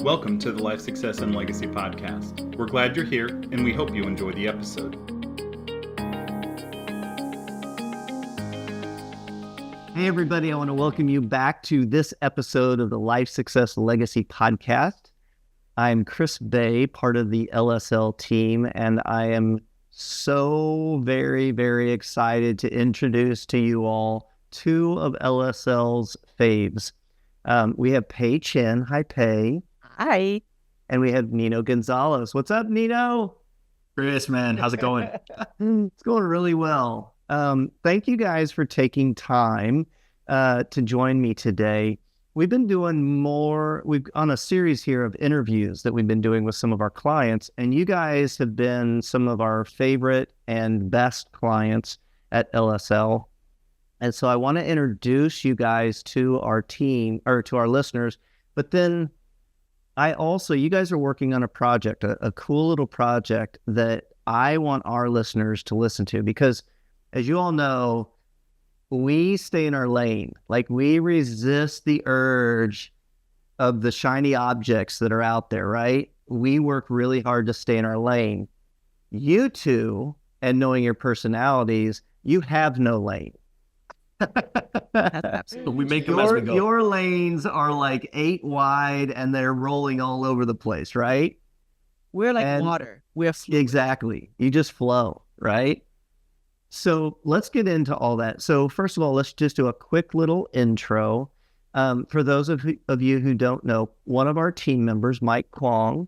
Welcome to the Life Success and Legacy Podcast. We're glad you're here, and we hope you enjoy the episode. Hey, everybody. I want to welcome you back to this episode of the Life Success Legacy Podcast. I'm Chris Bay, part of the LSL team, and I am so very, very excited to introduce to you all two of LSL's faves. We have Pei Chen. Hi, Pei. Hi. And we have Nino Gonzalez. What's up, Nino? Chris, man, how's it going? It's going really well. Thank you guys for taking time to join me today. We've been doing we've on a series here of interviews that we've been doing with some of our clients, and you guys have been some of our favorite and best clients at LSL. And so I want to introduce you guys to our team, or to our listeners, but then you guys are working on a project, a cool little project that I want our listeners to listen to, because as you all know, we stay in our lane. Like, we resist the urge of the shiny objects that are out there, right? We work really hard to stay in our lane. You two, and knowing your personalities, you have no lane. We make them as we go. Your lanes are like 8 wide and they're rolling all over the place, right? We're like water. We're exactly. You just flow, right? So let's get into all that. So first of all, let's just do a quick little intro. For those of you who don't know, one of our team members, Mike Kwong,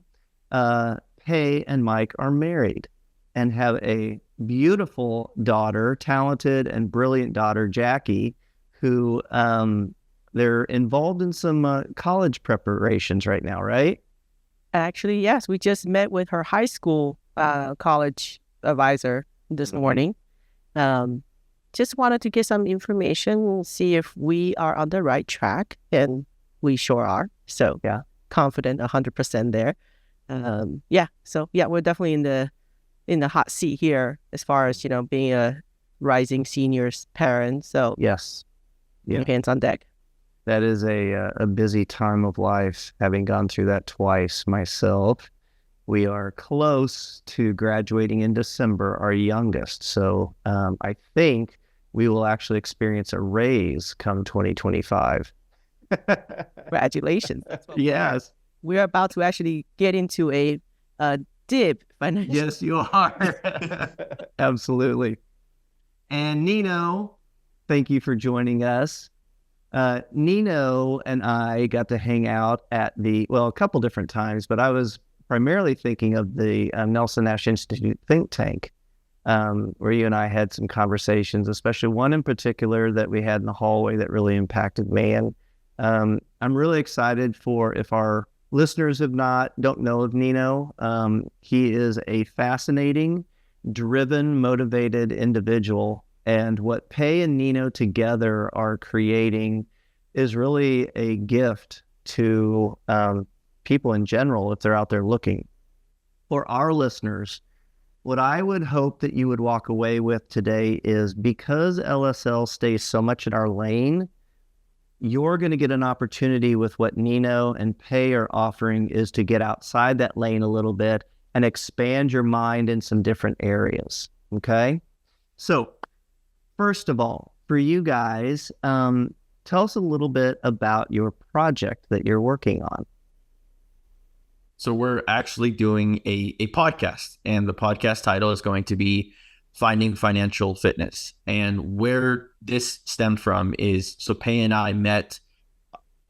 Pei and Mike are married and have a beautiful daughter, talented and brilliant daughter, Jackie, who they're involved in some college preparations right now, right? Actually, yes. We just met with her high school college advisor this morning. Just wanted to get some information, see if we are on the right track, and we sure are. So yeah, confident 100% there. We're definitely in the hot seat here as far as, being a rising seniors parent. So yes, yeah, hands on deck. That is a busy time of life, having gone through that twice myself. We are close to graduating in December, our youngest. So I think we will actually experience a raise come 2025. Congratulations. Yes. We're about to actually get into a dip financially. Yes, you are. Absolutely. And Nino, thank you for joining us. Nino and I got to hang out at a couple different times, but I was primarily thinking of the Nelson Nash Institute think tank, where you and I had some conversations, especially one in particular that we had in the hallway that really impacted me. And I'm really excited if our listeners don't know of Nino. He is a fascinating, driven, motivated individual. And what Pei and Nino together are creating is really a gift to people in general, if they're out there looking. For our listeners, what I would hope that you would walk away with today is, because LSL stays so much in our lane, you're going to get an opportunity with what Nino and Pei are offering, is to get outside that lane a little bit and expand your mind in some different areas. Okay? So first of all, for you guys, tell us a little bit about your project that you're working on. So we're actually doing a podcast, and the podcast title is going to be Finding Financial Fitness. And where this stemmed from is, so Pei and I met,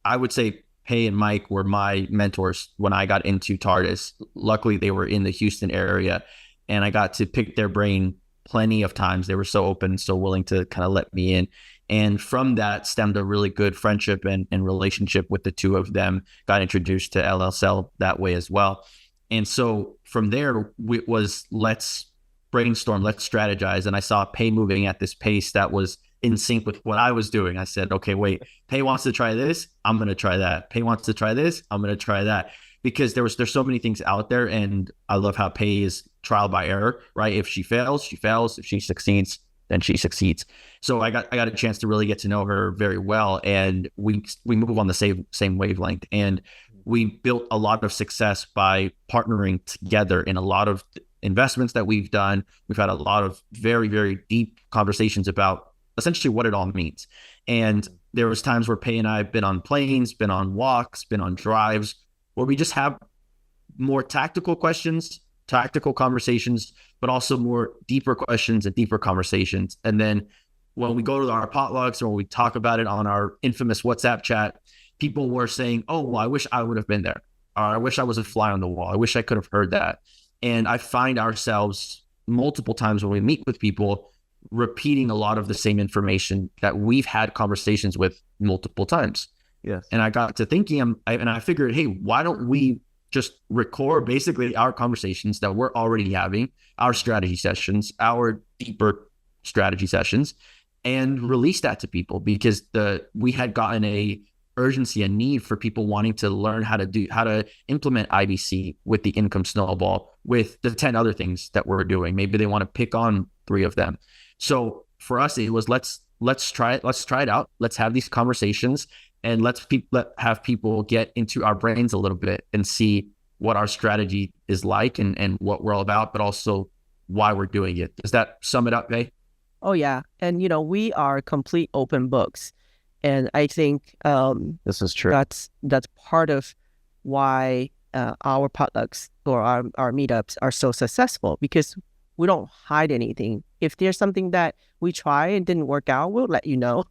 I would say Pei and Mike were my mentors when I got into TARDIS. Luckily, they were in the Houston area, and I got to pick their brain plenty of times. They were so open, so willing to kind of let me in. And from that stemmed a really good friendship and relationship with the two of them. Got introduced to LSL that way as well. And so from there, it was, let's brainstorm, let's strategize. And I saw Pei moving at this pace that was in sync with what I was doing. I said, okay, wait, Pei wants to try this, I'm going to try that. Pei wants to try this, I'm going to try that. Because there's so many things out there, and I love how Pei is trial by error, right? If she fails, she fails. If she succeeds, then she succeeds. So I got a chance to really get to know her very well, and we move on the same wavelength. And we built a lot of success by partnering together in a lot of investments that we've done. We've had a lot of very, very deep conversations about essentially what it all means. And there was times where Pei and I have been on planes, been on walks, been on drives, where we just have more tactical questions, tactical conversations, but also more deeper questions and deeper conversations. And then when we go to our potlucks or when we talk about it on our infamous WhatsApp chat, people were saying, oh, well, I wish I would have been there. Or I wish I was a fly on the wall. I wish I could have heard that. And I find ourselves multiple times when we meet with people repeating a lot of the same information that we've had conversations with multiple times. Yes. And I got to thinking, and I figured, hey, why don't we just record basically our conversations that we're already having, our strategy sessions, our deeper strategy sessions, and release that to people, because we had gotten a urgency, a need for people wanting to learn how to implement IBC with the income snowball, with the 10 other things that we're doing. Maybe they want to pick on 3 of them. So for us, it was let's try it. Let's try it out. Let's have these conversations, and let's have people get into our brains a little bit and see what our strategy is like and what we're all about, but also why we're doing it. Does that sum it up, Pei? Oh, yeah. And, we are complete open books. And I think this is true. That's part of why our potlucks or our meetups are so successful, because we don't hide anything. If there's something that we try and didn't work out, we'll let you know.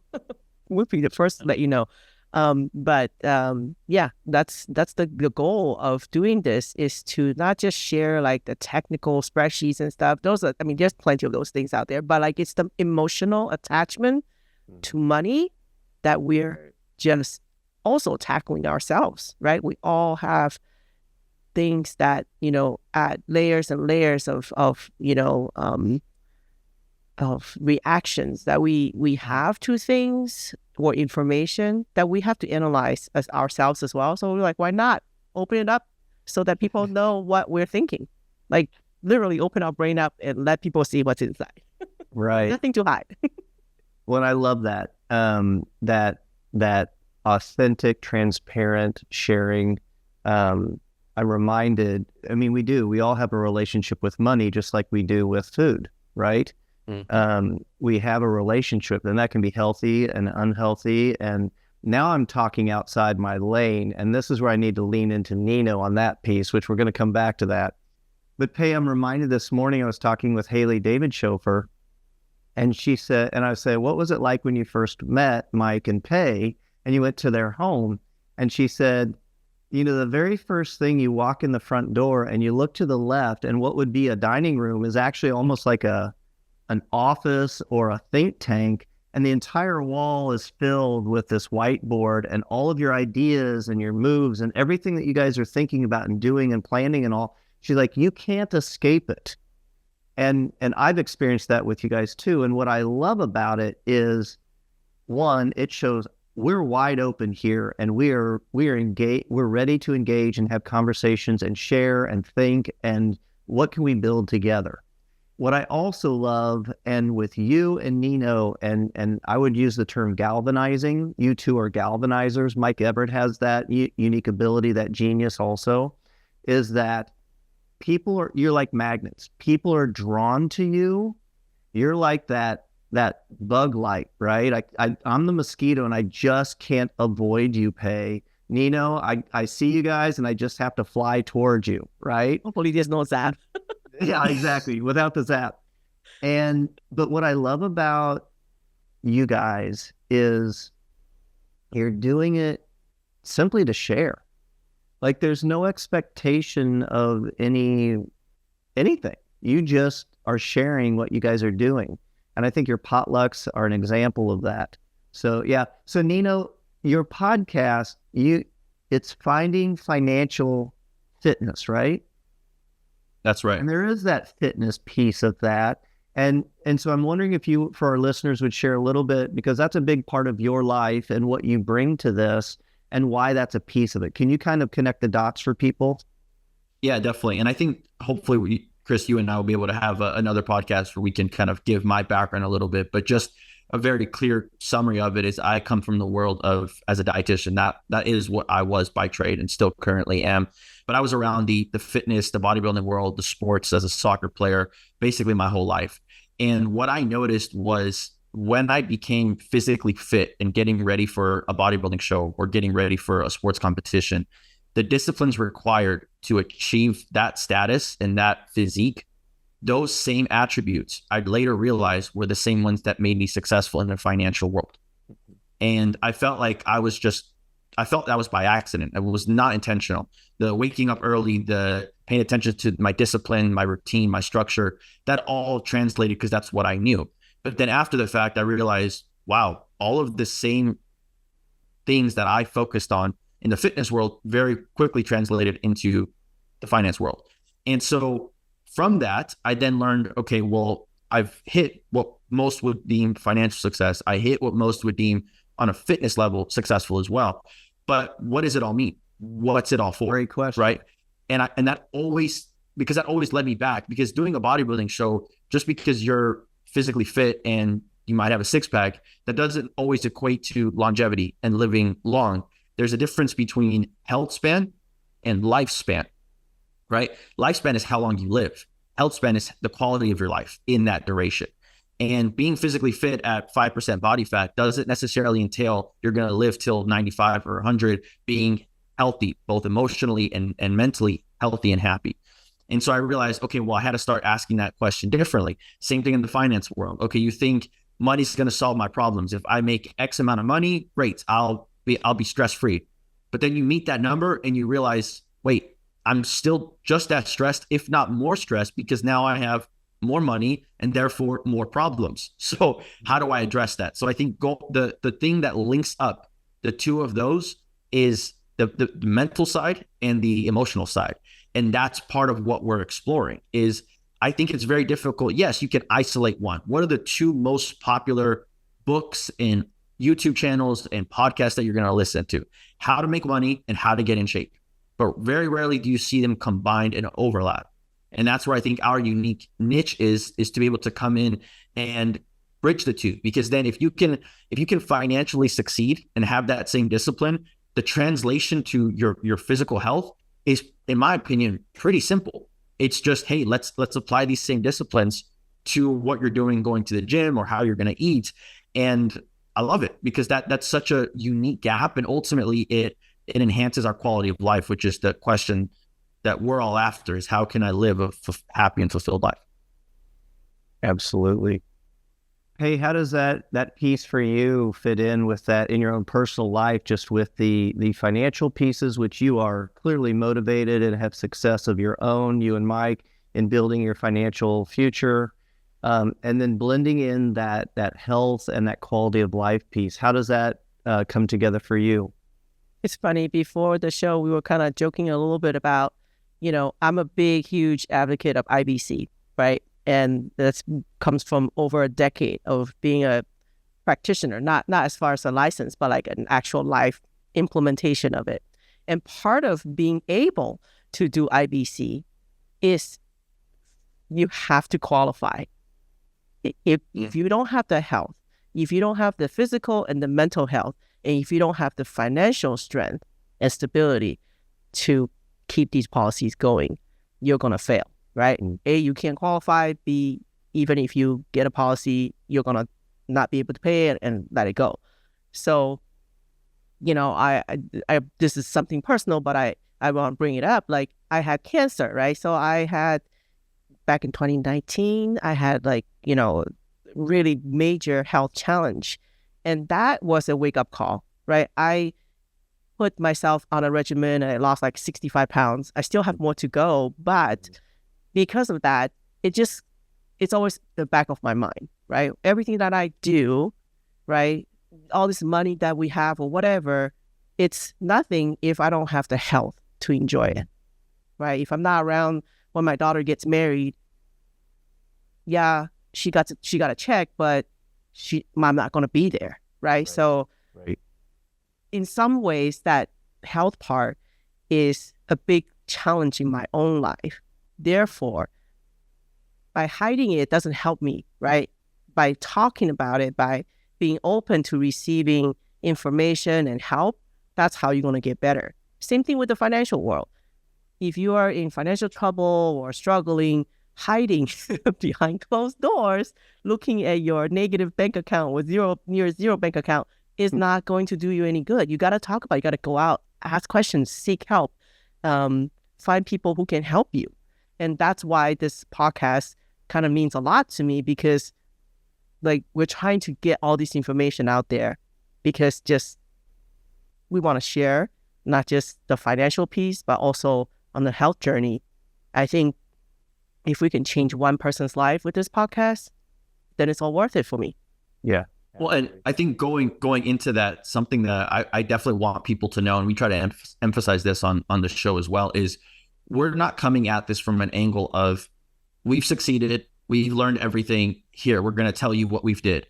We'll be the first to let you know. But that's the goal of doing this, is to not just share like the technical spreadsheets and stuff. There's plenty of those things out there, but like it's the emotional attachment to money that we're just also tackling ourselves, right? We all have things that, add layers and layers of reactions that we have to things or information that we have to analyze as ourselves as well. So we're like, why not open it up so that people know what we're thinking? Like literally open our brain up and let people see what's inside. Right. Nothing to hide. Well, I love that. That authentic, transparent sharing. I'm reminded, we all have a relationship with money just like we do with food, right? Mm-hmm. We have a relationship, and that can be healthy and unhealthy. And now I'm talking outside my lane, and this is where I need to lean into Nino on that piece, which we're going to come back to that. But Pei, I'm reminded this morning, I was talking with Haley David Schofer, and she said, and I said, what was it like when you first met Mike and Pei and you went to their home? And she said, the very first thing, you walk in the front door and you look to the left, and what would be a dining room is actually almost like an office or a think tank, and the entire wall is filled with this whiteboard and all of your ideas and your moves and everything that you guys are thinking about and doing and planning and all. She's like, you can't escape it. And I've experienced that with you guys too. And what I love about it is, one, it shows we're wide open here, and we're engaged. We're ready to engage and have conversations and share and think, and what can we build together? What I also love, and with you and Nino, and I would use the term galvanizing. You two are galvanizers. Mike Everett has that unique ability, that genius also, is that you're like magnets. People are drawn to you. You're like that bug light, right? I'm the mosquito, and I just can't avoid you, Pei. Nino, I see you guys, and I just have to fly towards you, right? Hopefully there's no zap. Yeah, exactly. Without the zap. But what I love about you guys is you're doing it simply to share. Like there's no expectation of anything. You just are sharing what you guys are doing. And I think your potlucks are an example of that. So yeah. So Nino, your podcast, it's Finding Financial Fitness, right? That's right. And there is that fitness piece of that. And so I'm wondering if you, for our listeners, would share a little bit, because that's a big part of your life and what you bring to this and why that's a piece of it. Can you kind of connect the dots for people? Yeah, definitely. And I think hopefully, Chris, you and I will be able to have another podcast where we can kind of give my background a little bit. But just a very clear summary of it is I come from the world of, as a dietitian, that is what I was by trade and still currently am. But I was around the fitness, the bodybuilding world, the sports as a soccer player, basically my whole life. And what I noticed was when I became physically fit and getting ready for a bodybuilding show or getting ready for a sports competition, the disciplines required to achieve that status and that physique, those same attributes I'd later realize were the same ones that made me successful in the financial world. And I felt like I felt that was by accident. It was not intentional. The waking up early, the paying attention to my discipline, my routine, my structure, that all translated because that's what I knew. But then after the fact, I realized, wow, all of the same things that I focused on in the fitness world very quickly translated into the finance world. And so from that, I then learned, okay, well, I've hit what most would deem financial success. I hit what most would deem on a fitness level successful as well. But what does it all mean? What's it all for? Great question. Right. And that always led me back, because doing a bodybuilding show, just because you're physically fit and you might have a six pack, that doesn't always equate to longevity and living long. There's a difference between health span and lifespan, right? Lifespan is how long you live. Health span is the quality of your life in that duration. And being physically fit at 5% body fat doesn't necessarily entail you're going to live till 95 or 100 being healthy, both emotionally and mentally healthy and happy. And so I realized, okay, well, I had to start asking that question differently. Same thing in the finance world. Okay, you think money's going to solve my problems. If I make X amount of money, great, I'll be stress-free. But then you meet that number and you realize, wait, I'm still just as stressed, if not more stressed, because now I have more money and therefore more problems. So how do I address that? So I think the thing that links up the two of those is the mental side and the emotional side. And that's part of what we're exploring. Is I think it's very difficult. Yes, you can isolate one. What are the two most popular books and YouTube channels and podcasts that you're going to listen to? How to make money and how to get in shape. But very rarely do you see them combined and overlap. And that's where I think our unique niche is to be able to come in and bridge the two. Because then if you can financially succeed and have that same discipline, the translation to your physical health is, in my opinion, pretty simple. It's just, hey, let's apply these same disciplines to what you're doing, going to the gym or how you're going to eat. And I love it because that's such a unique gap. And ultimately it enhances our quality of life, which is the question that we're all after, is how can I live a happy and fulfilled life? Absolutely. Hey, how does that piece for you fit in with that in your own personal life, just with the financial pieces, which you are clearly motivated and have success of your own, you and Mike, in building your financial future, and then blending in that health and that quality of life piece? How does that come together for you? It's funny, before the show, we were kind of joking a little bit about, I'm a big, huge advocate of IBC, right? And that comes from over a decade of being a practitioner, not as far as a license, but like an actual life implementation of it. And part of being able to do IBC is you have to qualify. If you don't have the health, if you don't have the physical and the mental health, and if you don't have the financial strength and stability to keep these policies going, you're going to fail. Right? A, you can't qualify. B, even if you get a policy, you're going to not be able to pay it and let it go. So, I this is something personal, but I want to bring it up. Like, I had cancer, right? So I had, back in 2019, I had really major health challenge. And that was a wake-up call, right? I put myself on a regimen and I lost like 65 pounds. I still have more to go, but because of that, it's always the back of my mind, right? Everything that I do, right? All this money that we have or whatever, it's nothing if I don't have the health to enjoy it, right? If I'm not around when my daughter gets married, yeah, she got a check, but I'm not going to be there, right? So in some ways, that health part is a big challenge in my own life. Therefore, by hiding it doesn't help me, right? By talking about it, by being open to receiving information and help, that's how you're going to get better. Same thing with the financial world. If you are in financial trouble or struggling, hiding behind closed doors, looking at your negative bank account with near zero bank account is not going to do you any good. You got to talk about it. You got to go out, ask questions, seek help, find people who can help you. And that's why this podcast kind of means a lot to me, because like we're trying to get all this information out there, because just we want to share not just the financial piece, but also on the health journey. I think if we can change one person's life with this podcast, then it's all worth it for me. Yeah. Well, and I think going into that, something that I definitely want people to know, and we try to emphasize this on the show as well, is we're not coming at this from an angle of we've succeeded, we've learned everything here, we're going to tell you what we've done.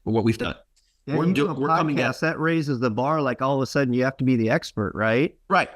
Yeah, we're coming at that raises the bar. Like all of a sudden you have to be the expert, right? Right.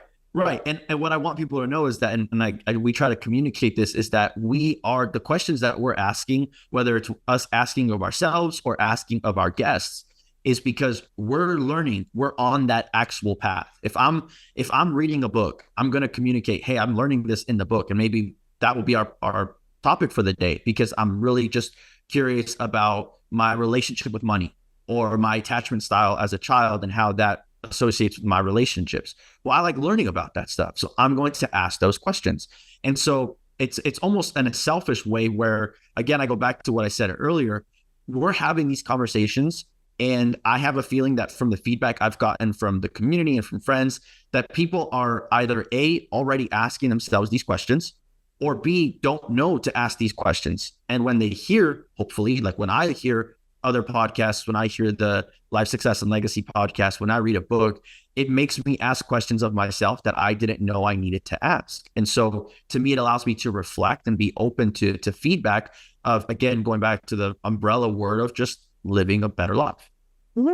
And what I want people to know is that, and we try to communicate this, is that the questions that we're asking, whether it's us asking of ourselves or asking of our guests, is because we're learning, we're on that actual path. If I'm reading a book, I'm going to communicate, hey, I'm learning this in the book. And maybe that will be our topic for the day, because I'm really just curious about my relationship with money or my attachment style as a child and how that associates with my relationships. Well, I like learning about that stuff. So I'm going to ask those questions. And so it's almost in a selfish way where, again, I go back to what I said earlier, we're having these conversations, and I have a feeling that from the feedback I've gotten from the community and from friends, that people are either A, already asking themselves these questions, or B, don't know to ask these questions. And when they hear, hopefully, like when I hear other podcasts, when I hear the Life Success and Legacy podcast, when I read a book, it makes me ask questions of myself that I didn't know I needed to ask. And so to me, it allows me to reflect and be open to feedback of, again, going back to the umbrella word of just living a better life. Mm-hmm.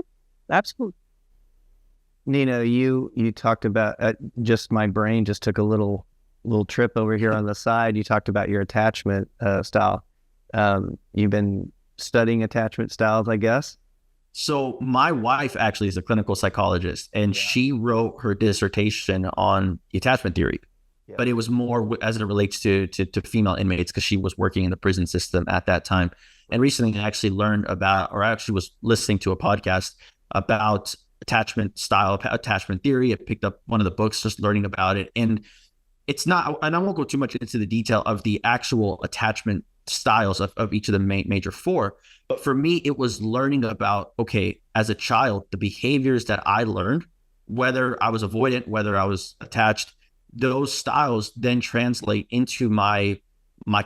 Absolutely. Nino, you talked about, just my brain just took a little trip over here on the side. You talked about your attachment style. You've been studying attachment styles, I guess. So my wife actually is a clinical psychologist, and she wrote her dissertation on the attachment theory, but it was more as it relates to female inmates, because she was working in the prison system at that time. And recently I actually learned about, or I actually was listening to a podcast about attachment style, attachment theory. I picked up one of the books, just learning about it. And it's not, and I won't go too much into the detail of the actual attachment styles of each of the major four. But for me, it was learning about, okay, as a child, the behaviors that I learned, whether I was avoidant, whether I was attached, those styles then translate into my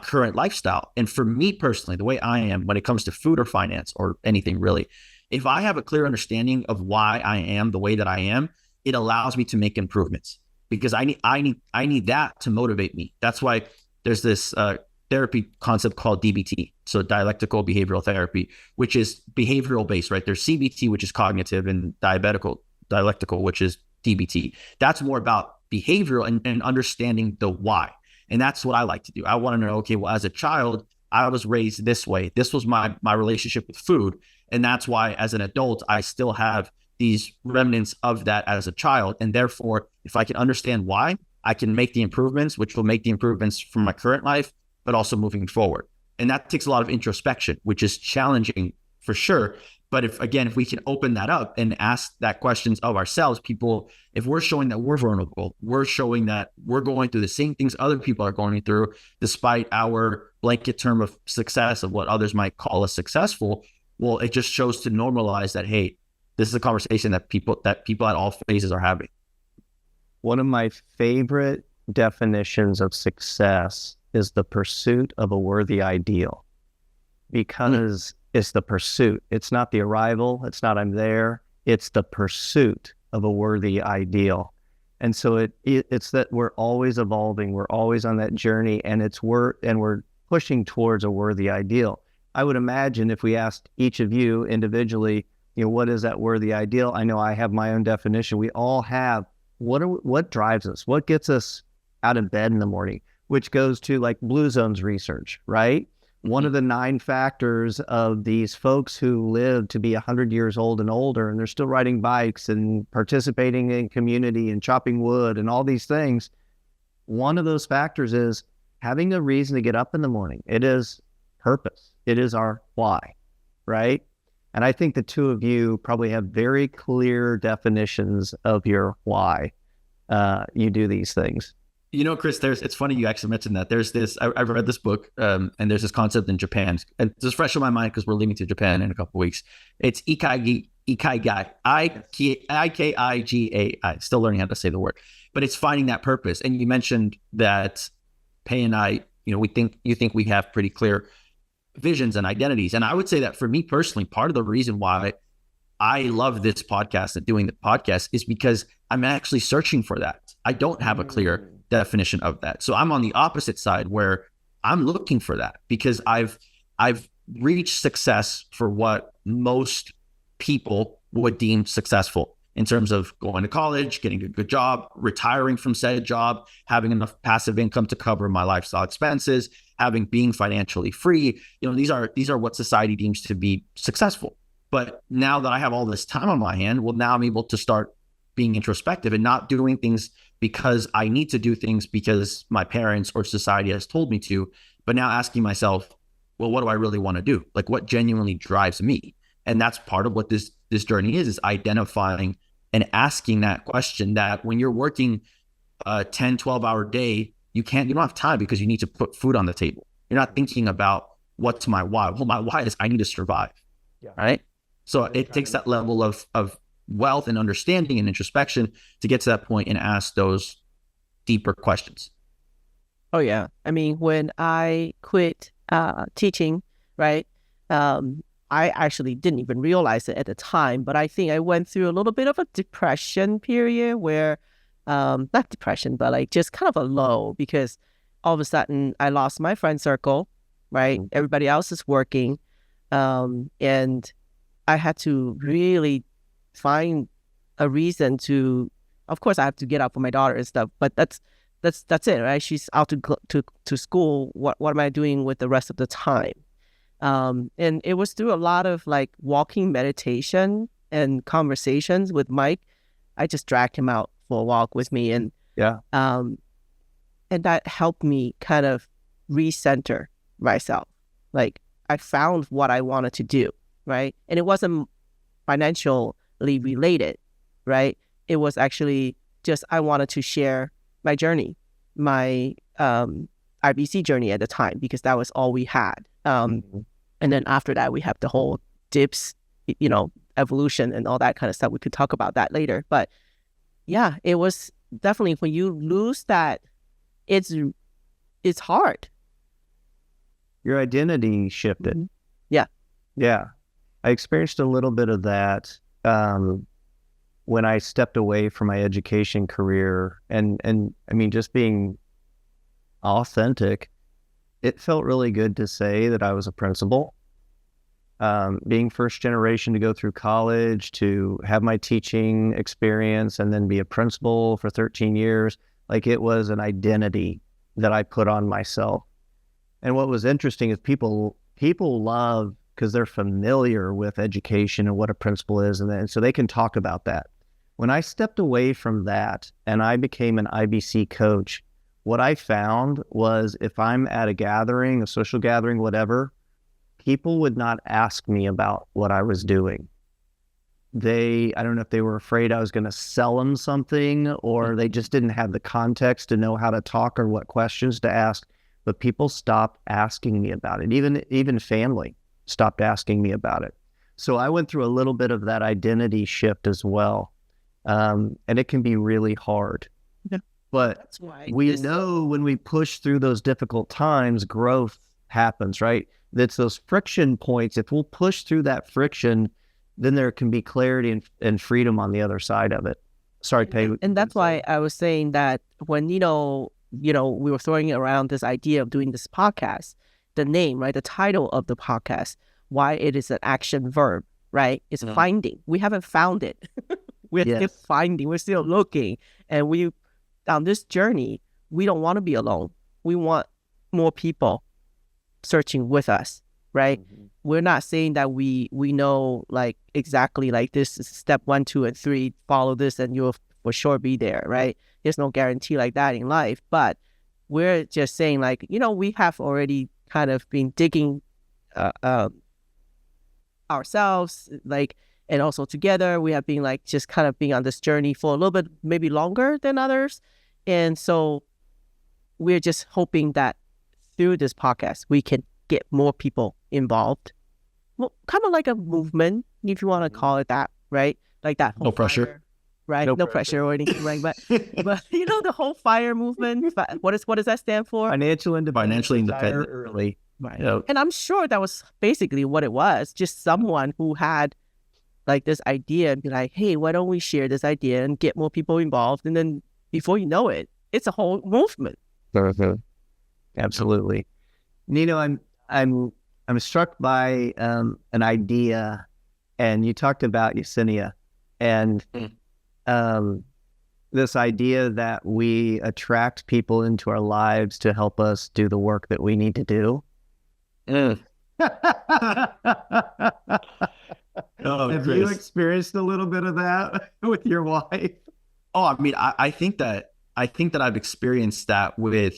current lifestyle. And for me personally, the way I am when it comes to food or finance or anything really, if I have a clear understanding of why I am the way that I am, it allows me to make improvements, because I need that to motivate me. That's why there's this therapy concept called DBT, so dialectical behavioral therapy, which is behavioral based, right? There's CBT, which is cognitive, and dialectical, which is DBT. That's more about behavioral and understanding the why. And that's what I like to do. I want to know, okay, well, as a child, I was raised this way. This was my relationship with food. And that's why as an adult, I still have these remnants of that as a child. And therefore, if I can understand why, I can make the improvements, which will make the improvements from my current life, but also moving forward. And that takes a lot of introspection, which is challenging for sure. But if we can open that up and ask that questions of ourselves, people, if we're showing that we're vulnerable, we're showing that we're going through the same things other people are going through, despite our blanket term of success of what others might call us successful. Well, it just shows to normalize that, hey, this is a conversation that people at all phases are having. One of my favorite definitions of success is the pursuit of a worthy ideal, because it's the pursuit. It's not the arrival. It's not I'm there. It's the pursuit of a worthy ideal. And so it's that we're always evolving. We're always on that journey, and we're pushing towards a worthy ideal. I would imagine if we asked each of you individually, what is that worthy ideal? I know I have my own definition. We all have what drives us, what gets us out of bed in the morning, which goes to like Blue Zone's research, right? one of the 9 factors of these folks who live to be 100 years old and older, and they're still riding bikes and participating in community and chopping wood and all these things. One of those factors is having a reason to get up in the morning. It is purpose. It is our why, right? And I think the two of you probably have very clear definitions of your why you do these things. You know, Chris, it's funny you actually mentioned that. There's this, I've read this book, and there's this concept in Japan. And it's just fresh in my mind because we're leaving to Japan in a couple of weeks. It's Ikigai, I-K-I-G-A-I. Still learning how to say the word. But it's finding that purpose. And you mentioned that Pei and I, you think we have pretty clear visions and identities. And I would say that for me personally, part of the reason why I love this podcast and doing the podcast is because I'm actually searching for that. I don't have a clear definition of that. So I'm on the opposite side where I'm looking for that because I've reached success for what most people would deem successful in terms of going to college, getting a good job, retiring from said job, having enough passive income to cover my lifestyle expenses, being financially free. These are what society deems to be successful. But now that I have all this time on my hand, well, now I'm able to start being introspective and not doing things because I need to do things because my parents or society has told me to, but now asking myself, well, what do I really want to do? Like what genuinely drives me? And that's part of what this journey is identifying and asking that question that when you're working a 10, 12-hour day, you don't have time because you need to put food on the table. You're not thinking about what's my why. Well, my why is I need to survive. Yeah. Right. So it takes that level of wealth and understanding and introspection to get to that point and ask those deeper questions. Oh, yeah. I mean, when I quit teaching, right, I actually didn't even realize it at the time, but I think I went through a little bit of a depression period where, not depression, but like just kind of a low because all of a sudden I lost my friend circle, right? Mm-hmm. Everybody else is working. And I had to really find a reason to, of course I have to get up for my daughter and stuff, but that's it, right? She's out to school. What am I doing with the rest of the time? And it was through a lot of like walking meditation and conversations with Mike. I just dragged him out for a walk with me and and that helped me kind of recenter myself. Like I found what I wanted to do, right? And it wasn't financially related, right? It was actually just I wanted to share my journey, my IBC journey at the time, because that was all we had. And then after that, we have the whole dips, evolution and all that kind of stuff. We could talk about that later. But yeah, it was definitely when you lose that, it's hard. Your identity shifted. Mm-hmm. Yeah. Yeah. I experienced a little bit of that when I stepped away from my education career. And I mean, just being authentic, it felt really good to say that I was a principal. Being first generation to go through college, to have my teaching experience and then be a principal for 13 years, like it was an identity that I put on myself. And what was interesting is people love, because they're familiar with education and what a principal is, and so they can talk about that. When I stepped away from that and I became an IBC coach, what I found was if I'm at a gathering, a social gathering, whatever, people would not ask me about what I was doing. I don't know if they were afraid I was going to sell them something, or they just didn't have the context to know how to talk or what questions to ask. But people stopped asking me about it. Even family stopped asking me about it. So I went through a little bit of that identity shift as well. And it can be really hard. Yeah. But we know when we push through those difficult times, growth happens, right? That's those friction points. If we'll push through that friction, then there can be clarity and freedom on the other side of it. Sorry, Pei. And that's why I was saying that when, we were throwing around this idea of doing this podcast, the name, right? The title of the podcast, why it is an action verb, right? It's finding. We haven't found it. We're still finding. We're still looking. And on this journey, we don't want to be alone. We want more people searching with us, right? We're not saying that we know like exactly like this is step 1, 2, and 3, follow this and you'll for sure be there, right? There's no guarantee like that in life, but we're just saying like, we have already kind of been digging ourselves, like, and also together we have been like just kind of being on this journey for a little bit maybe longer than others. And so we're just hoping that through this podcast we can get more people involved. Well, kind of like a movement, if you want to call it that, right? Like that whole No pressure. fire, right? No pressure or anything, right? But the whole fire movement, what does that stand for? Financially independent. Early. Right. And I'm sure that was basically what it was. Just someone who had like this idea and be like, hey, why don't we share this idea and get more people involved? And then before you know it, it's a whole movement. Absolutely. Nino, I'm struck by an idea, and you talked about Yesenia and this idea that we attract people into our lives to help us do the work that we need to do. Have you experienced a little bit of that with your wife? Oh, I mean, I think that I've experienced that with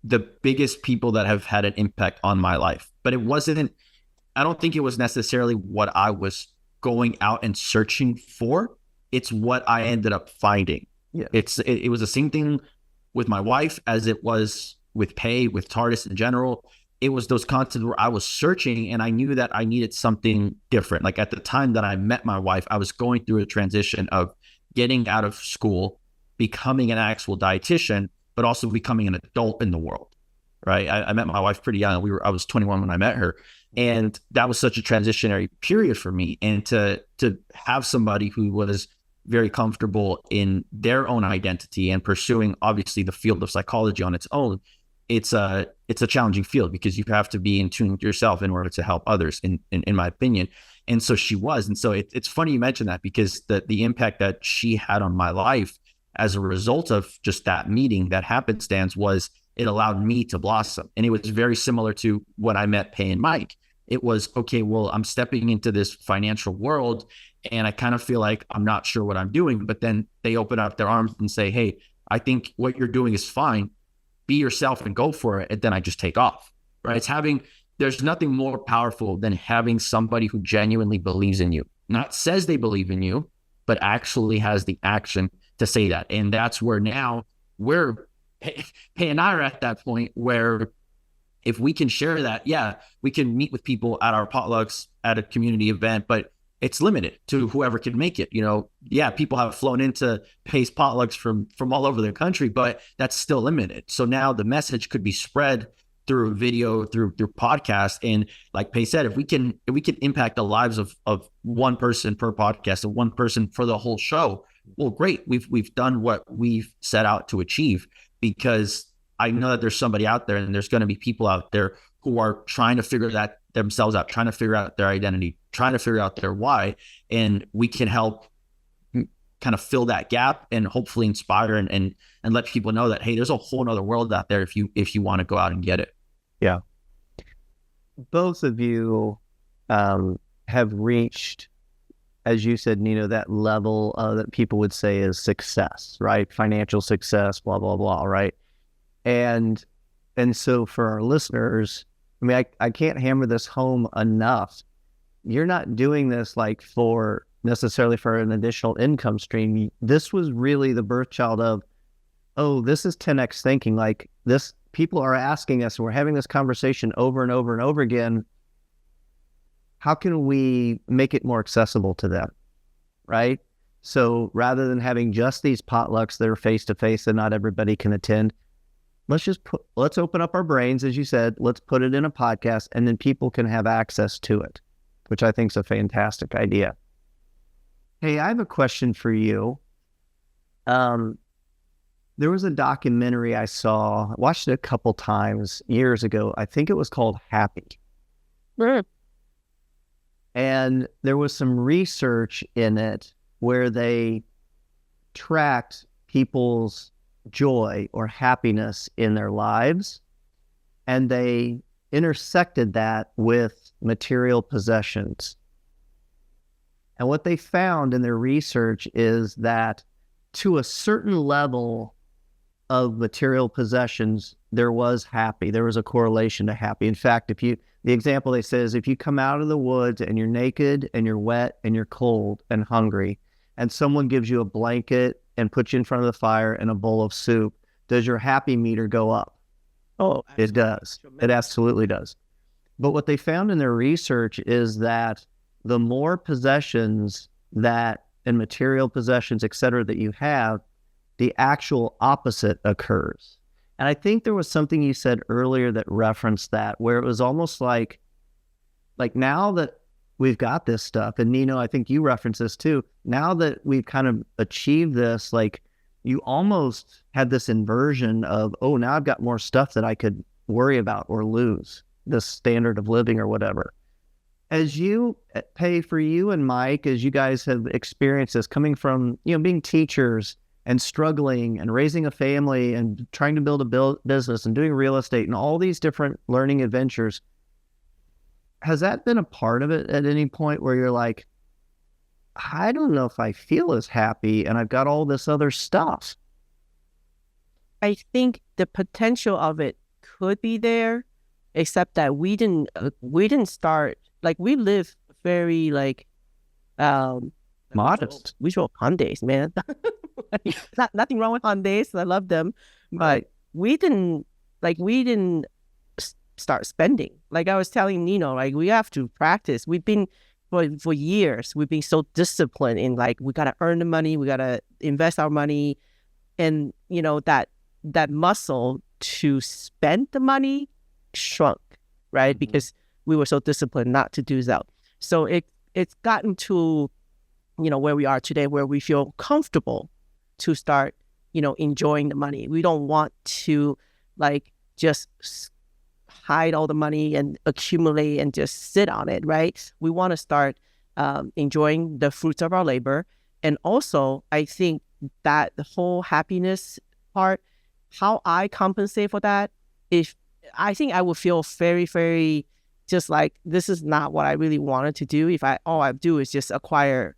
the biggest people that have had an impact on my life. But I don't think it was necessarily what I was going out and searching for. It's what I ended up finding. Yeah. It was the same thing with my wife as it was with Pei, with TARDIS in general. It was those contexts where I was searching and I knew that I needed something different. Like at the time that I met my wife, I was going through a transition of getting out of school, becoming an actual dietitian, but also becoming an adult in the world, right? I met my wife pretty young. I was 21 when I met her. And that was such a transitionary period for me. And to have somebody who was very comfortable in their own identity and pursuing, obviously, the field of psychology on its own, it's a challenging field because you have to be in tune with yourself in order to help others, in my opinion. And so she was. And so it's funny you mention that because the impact that she had on my life as a result of just that meeting, that happenstance, was it allowed me to blossom. And it was very similar to when I met Pei and Mike. It was, okay, well, I'm stepping into this financial world and I kind of feel like I'm not sure what I'm doing. But then they open up their arms and say, hey, I think what you're doing is fine. Be yourself and go for it. And then I just take off, right? There's nothing more powerful than having somebody who genuinely believes in you, not says they believe in you, but actually has the action to say that. And that's where now Pei and I are at that point where if we can share that, yeah, we can meet with people at our potlucks at a community event, but it's limited to whoever can make it. Yeah, people have flown into Pei's potlucks from all over the country, but that's still limited. So now the message could be spread through video, through podcast. And like Pei said, if we can impact the lives of one person per podcast and one person for the whole show, well, great. We've done what we've set out to achieve, because I know that there's somebody out there and there's going to be people out there who are trying to figure that themselves out, trying to figure out their identity, trying to figure out their why. And we can help kind of fill that gap and hopefully inspire and let people know that, hey, there's a whole nother world out there if you want to go out and get it. Yeah. Both of you have reached, as you said, Nino, that level that people would say is success, right? Financial success, blah, blah, blah, right? And so for our listeners, I mean, I can't hammer this home enough. You're not doing this like necessarily for an additional income stream. This was really the birth child of, oh, this is 10x thinking. Like this, people are asking us, and we're having this conversation over and over and over again. How can we make it more accessible to them, right? So rather than having just these potlucks that are face-to-face and not everybody can attend, let's open up our brains, as you said, let's put it in a podcast, and then people can have access to it, which I think is a fantastic idea. Hey, I have a question for you. There was a documentary I watched it a couple times years ago. I think it was called Happy. Mm. And there was some research in it where they tracked people's joy or happiness in their lives. And they intersected that with material possessions. And what they found in their research is that to a certain level of material possessions, there was a correlation to happy. In fact, the example they say is if you come out of the woods and you're naked and you're wet and you're cold and hungry, and someone gives you a blanket and puts you in front of the fire and a bowl of soup, does your happy meter go up? Oh, it does. It absolutely does. But what they found in their research is that the more possessions and material possessions, et cetera, that you have, the actual opposite occurs. And I think there was something you said earlier that referenced that, where it was almost like now that we've got this stuff, and Nino, I think you referenced this too, now that we've kind of achieved this, like you almost had this inversion of, oh, now I've got more stuff that I could worry about or lose, this standard of living or whatever. As you pay for you and Mike, as you guys have experienced this coming from, being teachers and struggling and raising a family and trying to build a business and doing real estate and all these different learning adventures, has that been a part of it at any point where you're like, I don't know if I feel as happy and I've got all this other stuff? I think the potential of it could be there, except that we didn't start, like we live very modest. We drove Hyundais, man. Nothing wrong with Hyundais. I love them, but we didn't start spending. Like I was telling Nino, like we have to practice. We've been for years. We've been so disciplined in like we gotta earn the money, we gotta invest our money, and that muscle to spend the money shrunk, right? Mm-hmm. Because we were so disciplined not to do that. So it's gotten to where we are today, where we feel comfortable to start enjoying the money. We don't want to just hide all the money and accumulate and just sit on it, right? We want to start enjoying the fruits of our labor. And also, I think that the whole happiness part, how I compensate for that, I think I would feel very, very just like this is not what I really wanted to do if all I do is just acquire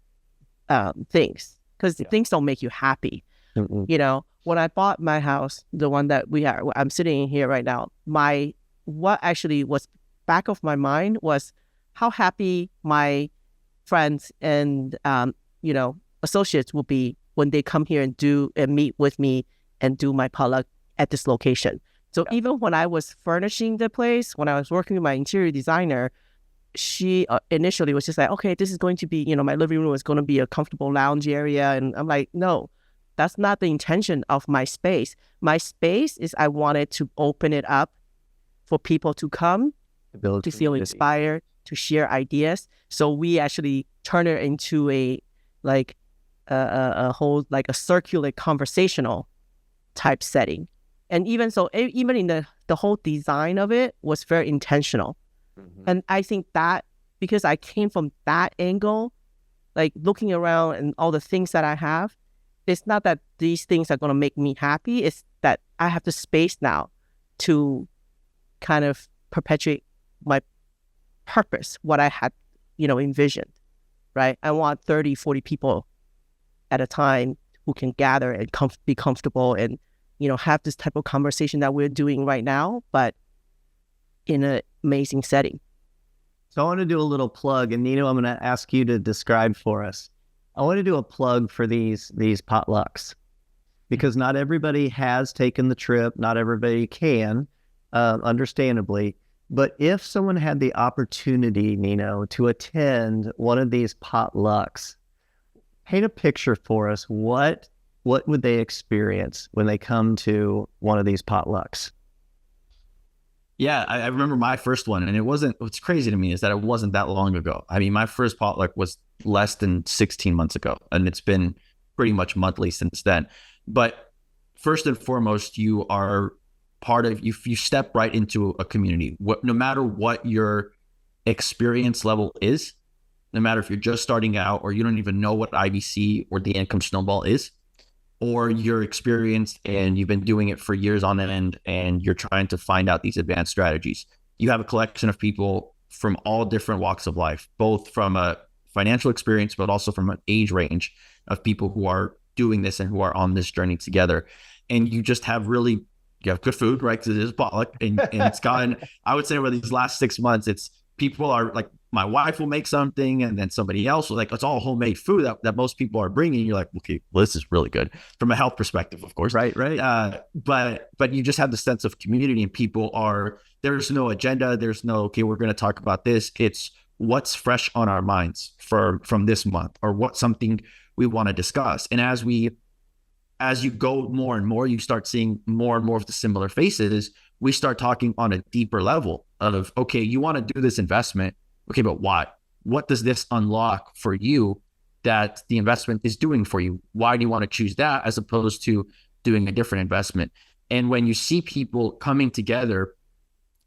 things, because things don't make you happy. Mm-mm. When I bought my house, the one that I'm sitting in here right now, what actually was back of my mind was how happy my friends and associates will be when they come here and meet with me and do my potluck at this location. So even when I was furnishing the place, when I was working with my interior designer, she initially was just like, okay, this is going to be, my living room is going to be a comfortable lounge area. And I'm like, no, that's not the intention of my space. My space is I wanted to open it up for people to come, to feel inspired, to share ideas. So we actually turn it into a whole, like a circular conversational type setting. And even so, even in the whole design of it was very intentional. Mm-hmm. And I think that because I came from that angle, like looking around and all the things that I have, it's not that these things are going to make me happy. It's that I have the space now to kind of perpetuate my purpose, what I had, envisioned, right? I want 30, 40 people at a time who can gather and be comfortable and, have this type of conversation that we're doing right now, but in an amazing setting. So I want to do a little plug, and Nino, I'm going to ask you to describe for us. I want to do a plug for these potlucks, because not everybody has taken the trip, not everybody can, understandably. But if someone had the opportunity, Nino, to attend one of these potlucks, paint a picture for us. What would they experience when they come to one of these potlucks? Yeah, I remember my first one, and what's crazy to me is that it wasn't that long ago. I mean, my first potluck was less than 16 months ago, and it's been pretty much monthly since then. But first and foremost, you are part of, you step right into a community. No matter what your experience level is, no matter if you're just starting out or you don't even know what IBC or the income snowball is, or you're experienced and you've been doing it for years on end and you're trying to find out these advanced strategies, you have a collection of people from all different walks of life, both from a financial experience, but also from an age range of people who are doing this and who are on this journey together. And you just have you have good food, right? Because it is potluck, and it's gotten, I would say over these last 6 months, it's people are like, my wife will make something, and then somebody else will, like, it's all homemade food that most people are bringing. You're like, okay, well, this is really good from a health perspective, of course. Right. But you just have the sense of community, and people are, there's no agenda. There's no, okay, we're going to talk about this. It's what's fresh on our minds from this month, or what something we want to discuss. And as you go more and more, you start seeing more and more of the similar faces. We start talking on a deeper level of, okay, you want to do this investment. Okay, but why? What does this unlock for you that the investment is doing for you? Why do you want to choose that as opposed to doing a different investment? And when you see people coming together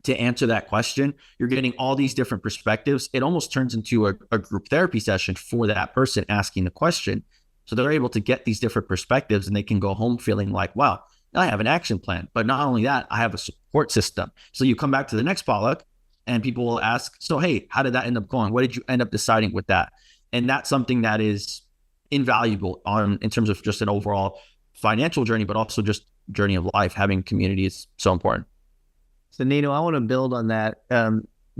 to answer that question, you're getting all these different perspectives. It almost turns into a group therapy session for that person asking the question. So they're able to get these different perspectives, and they can go home feeling like, wow, I have an action plan. But not only that, I have a support system. So you come back to the next potluck, and people will ask, so, hey, how did that end up going? What did you end up deciding with that? And that's something that is invaluable in terms of just an overall financial journey, but also just journey of life. Having community is so important. So Nino, I want to build on that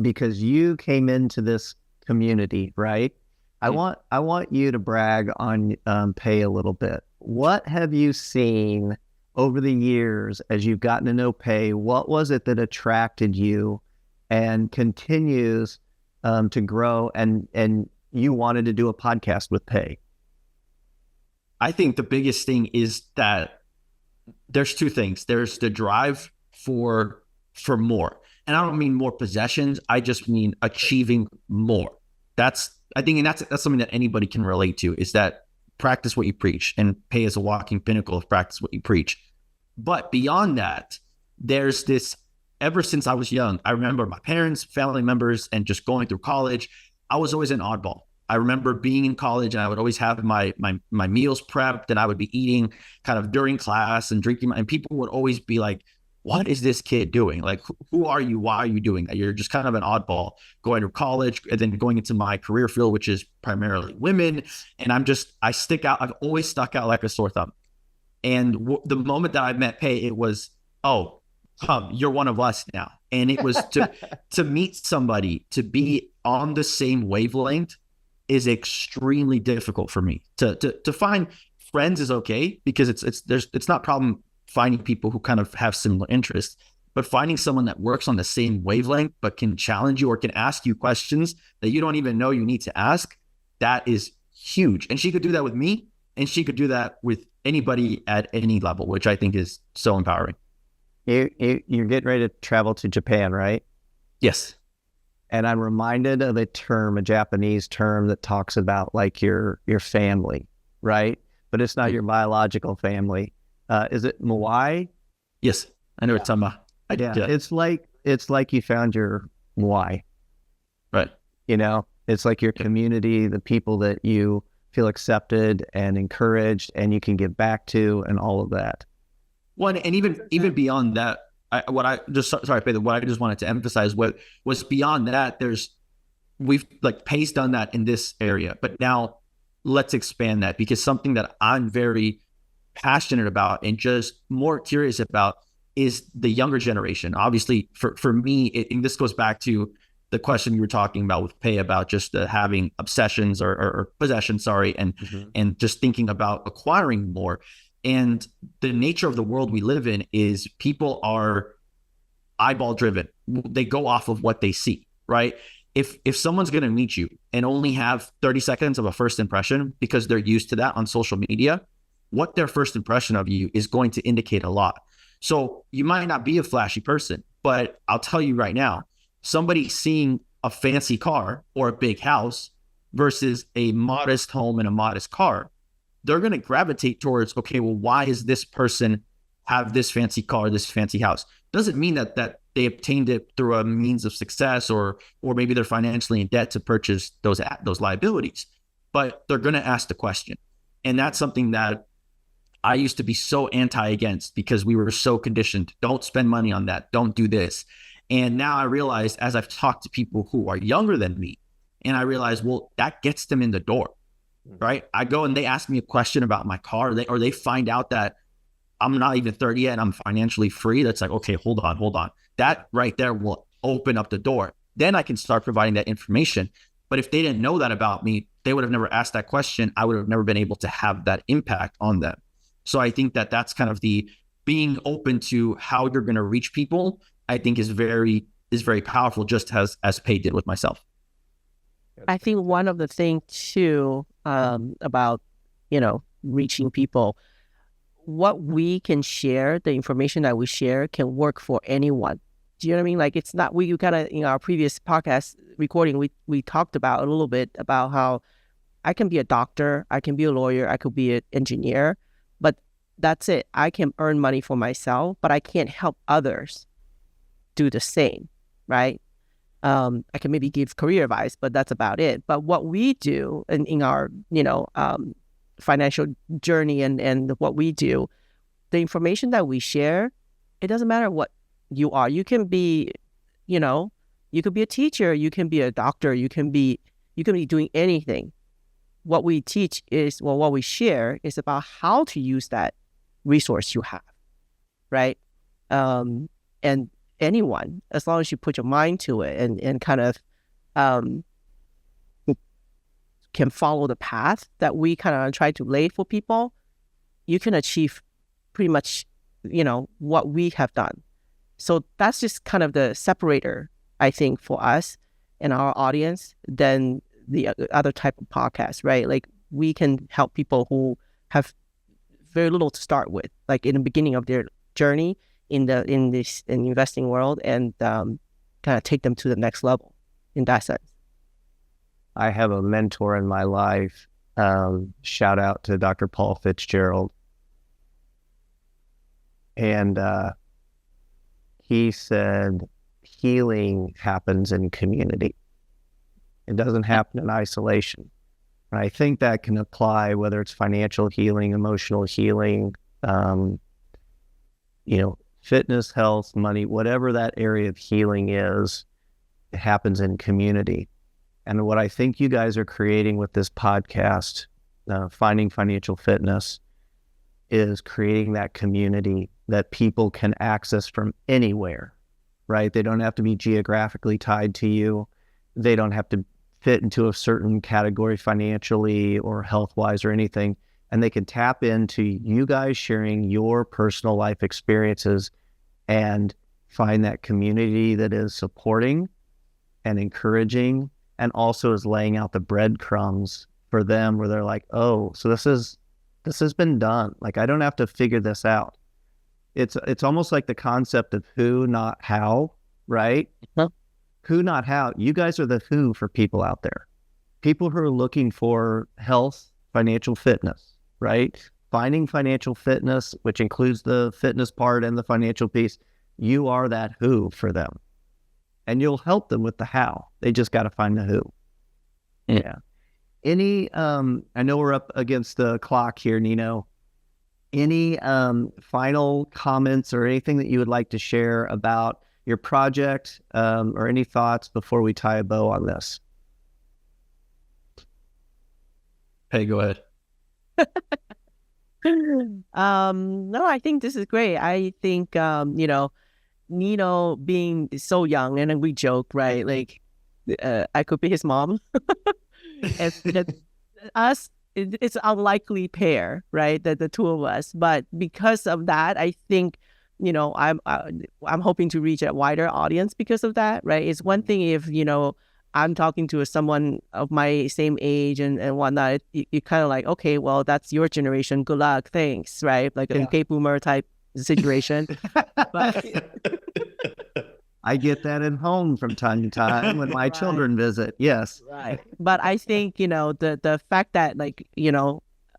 because you came into this community, right? I want you to brag on Pei a little bit. What have you seen over the years as you've gotten to know Pei? What was it that attracted you and continues to grow, and you wanted to do a podcast with Pei? I think the biggest thing is that there's two things. There's the drive for more. And I don't mean more possessions. I just mean achieving more. That's something that anybody can relate to, is that practice what you preach, and Pei is a walking pinnacle of practice what you preach. But beyond that, there's this, ever since I was young, I remember my parents, family members, and just going through college, I was always an oddball. I remember being in college, and I would always have my meals prepped, and I would be eating kind of during class and drinking, and people would always be like, what is this kid doing? Like, who are you? Why are you doing that? You're just kind of an oddball going to college and then going into my career field, which is primarily women. And I stick out. I've always stuck out like a sore thumb. And the moment that I met Pei, it was, oh, you're one of us now. And it was to meet somebody, to be on the same wavelength is extremely difficult for me. To find friends is okay, because it's not a problem finding people who kind of have similar interests, but finding someone that works on the same wavelength, but can challenge you or can ask you questions that you don't even know you need to ask, that is huge. And she could do that with me, and she could do that with anybody at any level, which I think is so empowering. You're getting ready to travel to Japan, right? Yes. And I'm reminded of a Japanese term that talks about like your family, right? But it's not your biological family. Is it Moai? Yes, I know it's Tama. Yeah, it's like you found your Moai. Right. You know, it's like your community, the people that you feel accepted and encouraged, and you can give back to, and all of that. Well, and even beyond that, what I just wanted to emphasize was beyond that. We've like Pei's done that in this area, but now let's expand that, because something that I'm very passionate about and just more curious about is the younger generation. Obviously, for me, and this goes back to the question you were talking about with Pei about just having obsessions or possessions, and just thinking about acquiring more. And the nature of the world we live in is people are eyeball driven. They go off of what they see, right? If someone's going to meet you and only have 30 seconds of a first impression because they're used to that on social media, what their first impression of you is going to indicate a lot. So you might not be a flashy person, but I'll tell you right now, somebody seeing a fancy car or a big house versus a modest home and a modest car, they're going to gravitate towards, okay, well, why is this person have this fancy car, this fancy house? Doesn't mean that they obtained it through a means of success, or maybe they're financially in debt to purchase those liabilities, but they're going to ask the question. And that's something that I used to be so against, because we were so conditioned. Don't spend money on that. Don't do this. And now I realize, as I've talked to people who are younger than me, and I realize, well, that gets them in the door, right? I go and they ask me a question about my car, or they find out that I'm not even 30 yet and I'm financially free. That's like, okay, hold on. That right there will open up the door. Then I can start providing that information. But if they didn't know that about me, they would have never asked that question. I would have never been able to have that impact on them. So I think that that's kind of the being open to how you're going to reach people, I think is very powerful, just as Pei did with myself. I think one of the things too, about, reaching people, what we can share, the information that we share can work for anyone. Do you know what I mean? Like, it's not, we kind of, in our previous podcast recording, we talked about a little bit about how I can be a doctor, I can be a lawyer, I could be an engineer, but that's it. I can earn money for myself, but I can't help others do the same, right? I can maybe give career advice, but that's about it. But what we do in our, financial journey and what we do, the information that we share, it doesn't matter what you are. You can be, you could be a teacher, you can be a doctor, you can be doing anything. What we teach is, what we share is about how to use that resource you have, right? And anyone, as long as you put your mind to it and kind of can follow the path that we kind of try to lay for people, you can achieve pretty much, what we have done. So that's just kind of the separator, I think, for us and our audience than the other type of podcast, right? Like, we can help people who have very little to start with, like in the beginning of their journey in this investing world, and kind of take them to the next level in that sense. I have a mentor in my life. Shout out to Dr. Paul Fitzgerald. And he said, healing happens in community. It doesn't happen in isolation. And I think that can apply whether it's financial healing, emotional healing, fitness, health, money, whatever that area of healing is, it happens in community. And what I think you guys are creating with this podcast, Finding Financial Fitness, is creating that community that people can access from anywhere, right? They don't have to be geographically tied to you. They don't have to fit into a certain category financially or health-wise or anything. And they can tap into you guys sharing your personal life experiences and find that community that is supporting and encouraging, and also is laying out the breadcrumbs for them where they're like, oh, so this has been done. Like, I don't have to figure this out. It's almost like the concept of who, not how, right? Uh-huh. Who, not how. You guys are the who for people out there. People who are looking for health, financial fitness, right? Finding financial fitness, which includes the fitness part and the financial piece. You are that who for them. And you'll help them with the how. They just got to find the who. Yeah. Any, I know we're up against the clock here, Nino. Any final comments or anything that you would like to share about your project, or any thoughts before we tie a bow on this? Hey, go ahead. No, I think this is great. I think, Nino being so young, and then we joke, right? Like, I could be his mom. And us, it's an unlikely pair, right? The two of us. But because of that, I think, I'm hoping to reach a wider audience because of that, right? It's one thing if, I'm talking to someone of my same age and whatnot. You kind of like, okay, well, that's your generation. Good luck. Thanks, right? Like a K boomer type situation. But I get that at home from time to time when my right. children visit. Yes. Right. But I think, the fact that, like,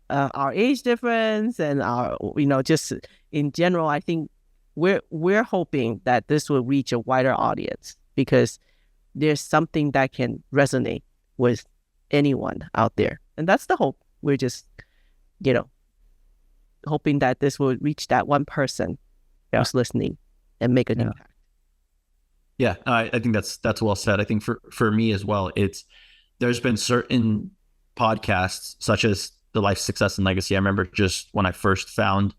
our age difference and our, just in general, I think we're hoping that this will reach a wider audience because there's something that can resonate with anyone out there. And that's the hope. We're just, hoping that this will reach that one person who's listening and make an impact. Yeah, I think that's well said. I think for me as well, there's been certain podcasts such as the Life Success and Legacy. I remember just when I first found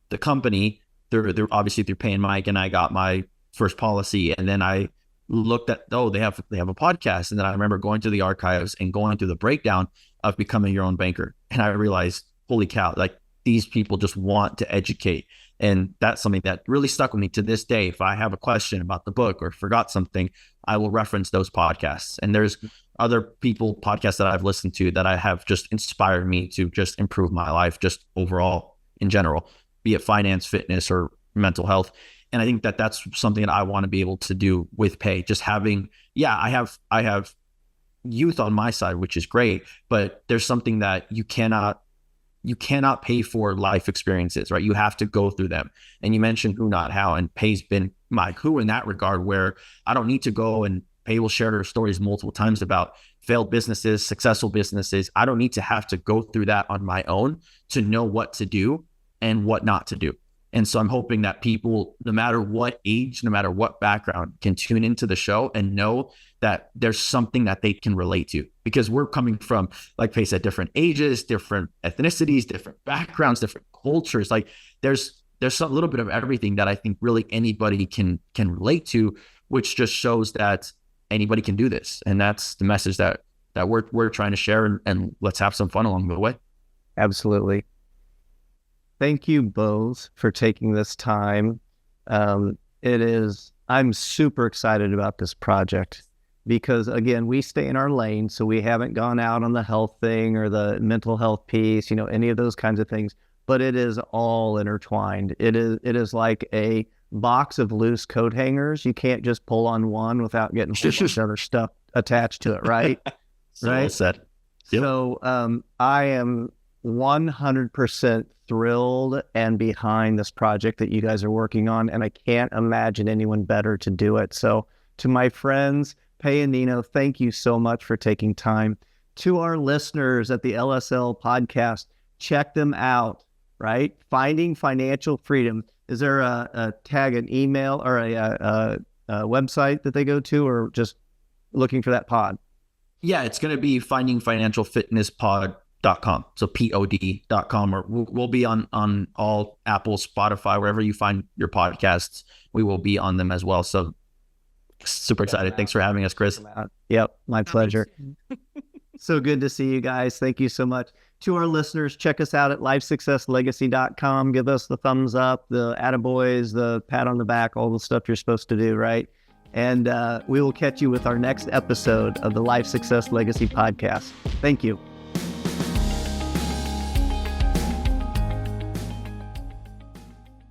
the company, they're obviously through Pei and Mike, and I got my first policy, and then I looked at, they have a podcast, and then I remember going to the archives and going through the breakdown of becoming your own banker, and I realized, holy cow, like these people just want to educate. And that's something that really stuck with me to this day. If I have a question about the book or forgot something, I will reference those podcasts. And there's other podcasts that I've listened to that I have just inspired me to just improve my life, just overall in general, be it finance, fitness, or mental health. And I think that that's something that I want to be able to do with Pei. Just having, I have youth on my side, which is great, but there's something that you cannot pay for life experiences, right? You have to go through them. And you mentioned who, not how, and Pei's been my who in that regard, where I don't need to go, and Pei will share her stories multiple times about failed businesses, successful businesses. I don't need to have to go through that on my own to know what to do and what not to do. And so I'm hoping that people, no matter what age, no matter what background, can tune into the show and know that there's something that they can relate to, because we're coming from, like Pei said, different ages, different ethnicities, different backgrounds, different cultures. Like there's a little bit of everything that I think really anybody can relate to, which just shows that anybody can do this. And that's the message that we're trying to share, and let's have some fun along the way. Absolutely. Thank you both for taking this time. I'm super excited about this project because, again, we stay in our lane, so we haven't gone out on the health thing or the mental health piece, any of those kinds of things, but it is all intertwined. It is like a box of loose coat hangers. You can't just pull on one without getting a whole bunch of other stuff attached to it, right? Right. Well said. Yep. So I am 100% thrilled and behind this project that you guys are working on, and I can't imagine anyone better to do it. So to my friends, Pei and Nino, thank you so much for taking time. To our listeners at the LSL podcast, check them out, right? Finding Financial Freedom. Is there a tag, an email, or a website that they go to, or just looking for that pod? Yeah, it's going to be findingfinancialfitnesspod.com. So pod.com, or we'll be on all Apple, Spotify, wherever you find your podcasts, we will be on them as well. So super excited. Thanks for having us, Chris. Yep, my pleasure. So good to see you guys. Thank you so much. To our listeners, check us out at lifesuccesslegacy.com. Give us the thumbs up, the attaboys, the pat on the back, all the stuff you're supposed to do, right? And we will catch you with our next episode of the Life Success Legacy podcast. Thank you.